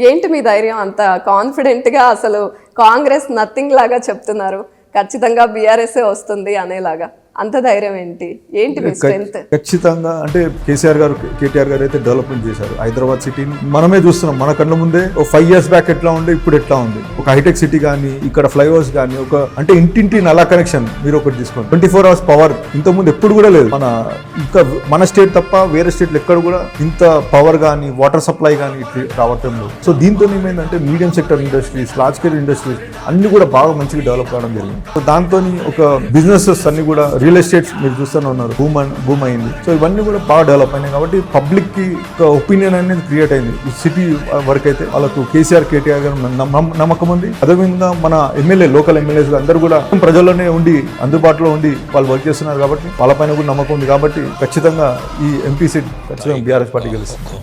ఏంటి మీ ధైర్యం అంత కాన్ఫిడెంట్గా? అసలు కాంగ్రెస్ నథింగ్ లాగా చెప్తున్నారు, ఖచ్చితంగా బీఆర్ఎస్ఏ వస్తుంది అనేలాగా. అంత ధైర్యం ఏంటి? ఏంటి మీ స్ట్రెంత్? ఖచ్చితంగా అంటే కేసీఆర్ గారు, కేటీఆర్ గారు అయితే డెవలప్మెంట్ చేశారు హైదరాబాద్ సిటీని. మనమే చూస్తున్నాం, మన కళ్ళ ముందే. ఒక 5 years బ్యాక్ ఎట్లా ఉండే, ఇప్పుడు ఎట్లా ఉంది. ఒక హైటెక్ సిటీ కానీ, ఇక్కడ ఫ్లైఓవర్స్ కానీ, ఒక అంటే ఇంటింటి నల్లా కనెక్షన్ మీరు ఒకటి తీసుకోండి. 24 hours పవర్ ఇంతకుముందు ఎప్పుడు కూడా లేదు. మన స్టేట్ తప్ప వేరే స్టేట్లు ఎక్కడ కూడా ఇంత పవర్ కానీ, వాటర్ సప్లై కానీ ఇట్లా రావటం లేదు. సో దీంతో ఏమైందంటే medium sector industries, large scale industries అన్ని కూడా బాగా మంచిగా డెవలప్ కావడం జరిగింది. సో దాంతో ఒక బిజినెసెస్ అన్ని కూడా, రియల్ ఎస్టేట్స్ మీరు చూస్తూనే ఉన్నారు, బూమ్ అయింది. సో ఇవన్నీ కూడా బాగా డెవలప్ అయినాయి కాబట్టి పబ్లిక్ కి ఒక ఒపీనియన్ అనేది క్రియేట్ అయింది. ఈ సిటీ వరకు అయితే వాళ్ళకు కేసీఆర్, కేటీఆర్ గారు నమ్మకం ఉంది. అదేవిధంగా మన లోకల్ ఎమ్మెల్యేస్ అందరూ కూడా ప్రజల్లోనే ఉండి, అందుబాటులో ఉండి వాళ్ళు వర్క్ చేస్తున్నారు కాబట్టి వాళ్ళపైన కూడా నమ్మకం ఉంది. కాబట్టి ఖచ్చితంగా ఈ ఎంపీ సీట్ ఖచ్చితంగా బీఆర్ఎస్ పార్టీ గెలుస్తుంది.